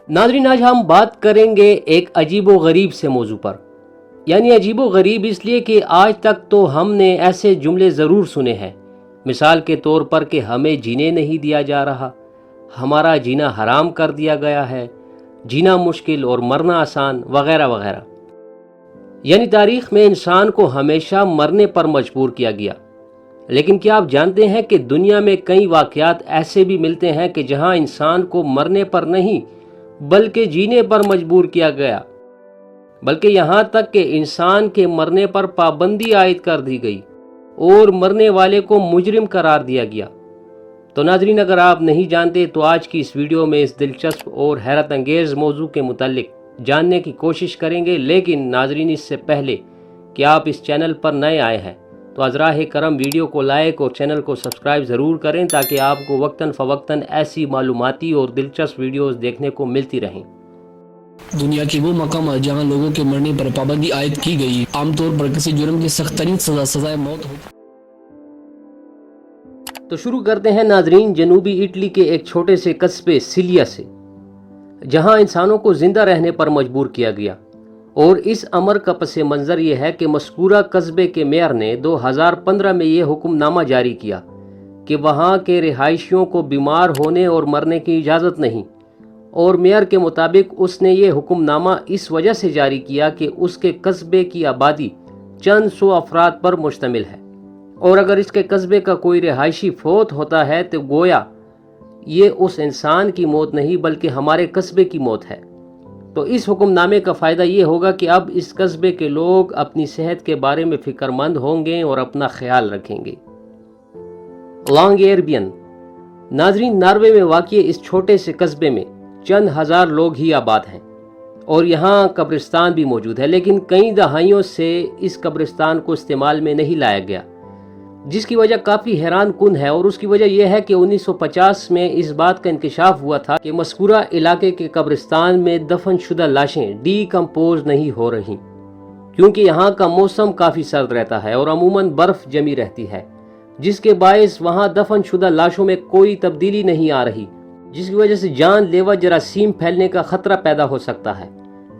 नाज़रीन, आज हम बात करेंगे एक अजीब व गरीब से मौजू पर। यानी अजीब व गरीब इसलिए कि आज तक तो हमने ऐसे जुमले ज़रूर सुने हैं, मिसाल के तौर पर कि हमें जीने नहीं दिया जा रहा, हमारा जीना हराम कर दिया गया है, जीना मुश्किल और मरना आसान, वगैरह वगैरह। यानी तारीख़ में इंसान को हमेशा मरने पर मजबूर किया गया। लेकिन क्या आप जानते हैं कि दुनिया में कई वाक़यात ऐसे भी मिलते हैं कि जहां इंसान को मरने पर नहीं बल्कि जीने पर मजबूर किया गया, बल्कि यहाँ तक कि इंसान के मरने पर पाबंदी आयद कर दी गई और मरने वाले को मुजरिम करार दिया गया। तो नाज़रीन, अगर आप नहीं जानते तो आज की इस वीडियो में इस दिलचस्प और हैरत अंगेज़ मौजू के मुतालिक जानने की कोशिश करेंगे। लेकिन नाज़रीन, इससे पहले कि आप इस चैनल पर नए आए हैं तो अज़राह करम वीडियो को लाइक और चैनल को सब्सक्राइब ज़रूर करें ताकि आपको वक्तन फ़वक्तन ऐसी मालूमाती और दिलचस्प वीडियोस देखने को मिलती रहें। दुनिया के वो मकाम जहाँ लोगों के मरने पर पाबंदी आयद की गई, आमतौर पर किसी जुर्म की सख्त तरीन सजाए मौत हो। तो शुरू करते हैं नाजरीन जनूबी इटली के एक छोटे से कस्बे सिलिया से, जहां इंसानों को जिंदा रहने पर मजबूर किया गया। और इस अमर का पस मंज़र ये है कि मज़कूरा कस्बे के मेयर ने 2015 में ये हुक्मनामा जारी किया कि वहाँ के रिहायशियों को बीमार होने और मरने की इजाज़त नहीं। और मेयर के मुताबिक उसने ये हुक्मनामा इस वजह से जारी किया कि उसके कस्बे की आबादी चंद सौ अफराद पर मुश्तमिल है, और अगर इसके कस्बे का कोई रिहायशी फौत होता है तो गोया ये उस इंसान की मौत नहीं बल्कि हमारे कस्बे की मौत है। तो इस हुक्मनामे का फ़ायदा ये होगा कि अब इस कस्बे के लोग अपनी सेहत के बारे में फ़िक्रमंद होंगे और अपना ख्याल रखेंगे। लॉन्गएयरबियन। नाजरीन, नॉर्वे में वाक़िए इस छोटे से कस्बे में चंद हज़ार लोग ही आबाद हैं और यहाँ कब्रिस्तान भी मौजूद है, लेकिन कई दहाइयों से इस कब्रिस्तान को इस्तेमाल में नहीं लाया गया, जिसकी वजह काफ़ी हैरान कुन है। और उसकी वजह यह है कि 1950 में इस बात का इंकशाफ हुआ था कि मज़कूरा इलाके के कब्रिस्तान में दफन शुदा लाशें डीकम्पोज नहीं हो रही, क्योंकि यहाँ का मौसम काफ़ी सर्द रहता है और अमूमन बर्फ़ जमी रहती है, जिसके बायस वहाँ दफन शुदा लाशों में कोई तब्दीली नहीं आ रही, जिसकी वजह से जानलेवा जरासीम फैलने का ख़तरा पैदा हो सकता है।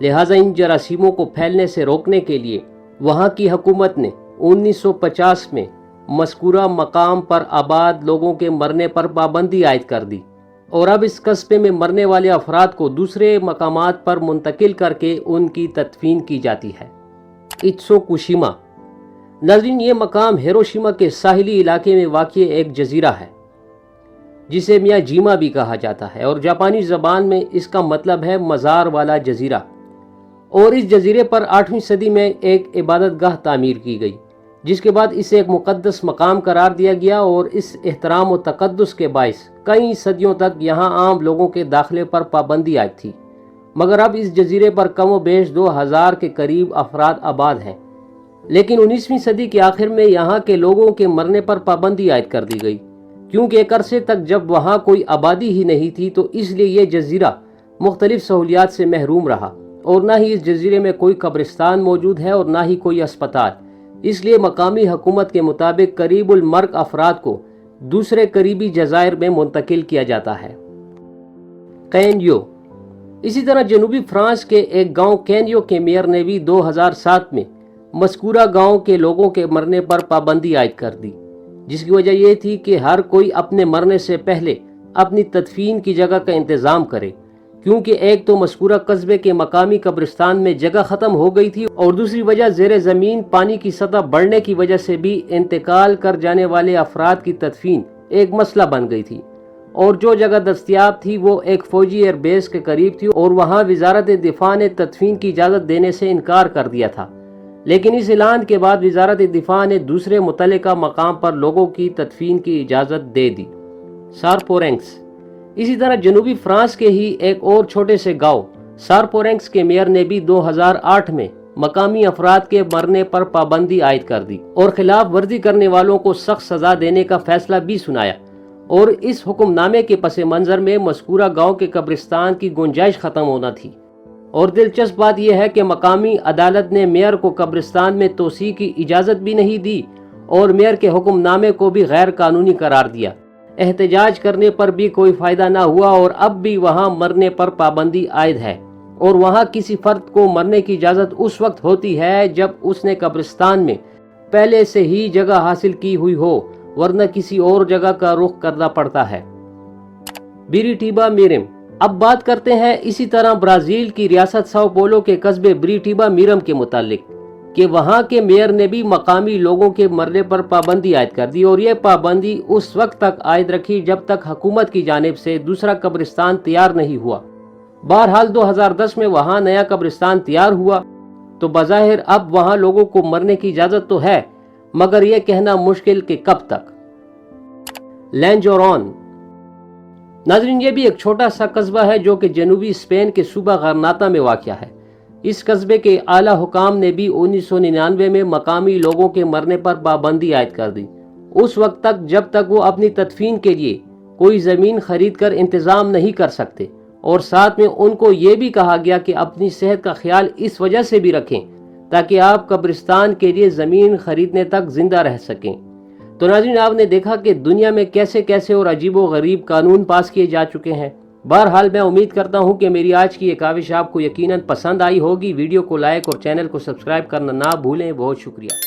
लिहाजा इन जरासीमों को फैलने से रोकने के लिए वहाँ की हुकूमत ने 1950 में मज़कूरा मकाम पर आबाद लोगों के मरने पर पाबंदी आयद कर दी, और अब इस कस्बे में मरने वाले अफराद को दूसरे मकामात पर मुंतकिल करके उनकी तदफीन की जाती है। इत्सोकुशिमा। नाज़रीन, ये मकाम हिरोशिमा के साहिली इलाके में वाक़ एक जजीरा है जिसे मियाजीमा भी कहा जाता है, और जापानी ज़बान में इसका मतलब है मज़ार वाला जजीरा। और इस जजीरे पर 8वीं सदी में एक इबादतगाह तामीर की गई, जिसके बाद इसे एक मुक़द्दस मकाम करार दिया गया, और इस एहतराम और तक़द्दुस के बाइस कई सदियों तक यहाँ आम लोगों के दाखिले पर पाबंदी आयद थी। मगर अब इस जजीरे पर कम व बेश 2000 के करीब अफराद आबाद हैं। लेकिन 19वीं सदी के आखिर में यहाँ के लोगों के मरने पर पाबंदी आयद कर दी गई, क्योंकि एक अरसे तक जब वहाँ कोई आबादी ही नहीं थी तो इसलिए ये जजीरा मुख्तलिफ सहूलियात से महरूम रहा, और ना ही इस जजीरे में कोई कब्रिस्तान मौजूद है और ना ही कोई अस्पताल। इसलिए मकामी हुकूमत के मुताबिक करीबुल मर्ग अफराद को दूसरे करीबी जज़ायर में मुंतकिल किया जाता है। कैनियो। इसी तरह जनूबी फ्रांस के एक गांव कैनियो के मेयर ने भी 2007 में मज़कूरा गांव के लोगों के मरने पर पाबंदी आयद कर दी, जिसकी वजह यह थी कि हर कोई अपने मरने से पहले अपनी तदफीन की जगह का इंतज़ाम करे, क्योंकि एक तो मज़कूरा कस्बे के मकामी कब्रिस्तान में जगह ख़त्म हो गई थी, और दूसरी वजह ज़ेरे ज़मीन पानी की सतह बढ़ने की वजह से भी इंतकाल कर जाने वाले अफराद की तदफीन एक मसला बन गई थी। और जो जगह दस्तयाब थी वो एक फ़ौजी एयरबेस के करीब थी, और वहाँ वज़ारत दिफा ने तदफीन की इजाज़त देने से इनकार कर दिया था। लेकिन इस ऐलान के बाद वज़ारत दिफा ने दूसरे मुतल्लिका मकाम पर लोगों की तदफीन की इजाज़त दे दी। सारपोरेंक्स। इसी तरह जनूबी फ्रांस के ही एक और छोटे से गांव सारपोरेंक्स के मेयर ने भी 2008 में मकामी अफराद के मरने पर पाबंदी आयद कर दी और खिलाफ वर्जी करने वालों को सख्त सजा देने का फैसला भी सुनाया। और इस हुक्मनामे के पस मंज़र में मज़कूरा गांव के कब्रिस्तान की गुंजाइश ख़त्म होना थी। और दिलचस्प बात यह है कि मकामी अदालत ने मेयर को कब्रिस्तान में तोसी की इजाज़त भी नहीं दी और मेयर के हुक्मनामे को भी गैर कानूनी करार दिया। एहतजाज करने पर भी कोई फायदा ना हुआ और अब भी वहां मरने पर पाबंदी आयद है और वहां किसी फर्द को मरने की इजाज़त उस वक्त होती है जब उसने कब्रिस्तान में पहले से ही जगह हासिल की हुई हो, वरना किसी और जगह का रुख करना पड़ता है। बिरिटिबा मिरम। अब बात करते हैं इसी तरह ब्राज़ील की रियासत साओ पोलो के कस्बे बिरिटिबा मिरम के मुतालिक कि वहां के मेयर ने भी मकामी लोगों के मरने पर पाबंदी आयद कर दी और ये पाबंदी उस वक्त तक आयद रखी जब तक हुकूमत की जानिब से दूसरा कब्रिस्तान तैयार नहीं हुआ। बहरहाल 2010 में वहां नया कब्रिस्तान तैयार हुआ तो बज़ाहिर अब वहां लोगों को मरने की इजाज़त तो है, मगर यह कहना मुश्किल कि कब तक। लैंजोरॉन। नाज़रीन, ये भी एक छोटा सा कस्बा है जो कि जनूबी स्पेन के सूबा गरनाता में वाक़या है। इस कस्बे के आला हुकाम ने भी 1999 में मकामी लोगों के मरने पर पाबंदी आयद कर दी, उस वक्त तक जब तक वो अपनी तदफीन के लिए कोई ज़मीन खरीद कर इंतज़ाम नहीं कर सकते, और साथ में उनको ये भी कहा गया कि अपनी सेहत का ख्याल इस वजह से भी रखें ताकि आप कब्रिस्तान के लिए ज़मीन खरीदने तक जिंदा रह सकें। तो नाज़रीन, आपने देखा कि दुनिया में कैसे कैसे और अजीबो गरीब कानून पास किए जा चुके हैं। बहरहाल मैं उम्मीद करता हूं कि मेरी आज की ये काविश आपको यकीनन पसंद आई होगी। वीडियो को लाइक और चैनल को सब्सक्राइब करना ना भूलें। बहुत शुक्रिया।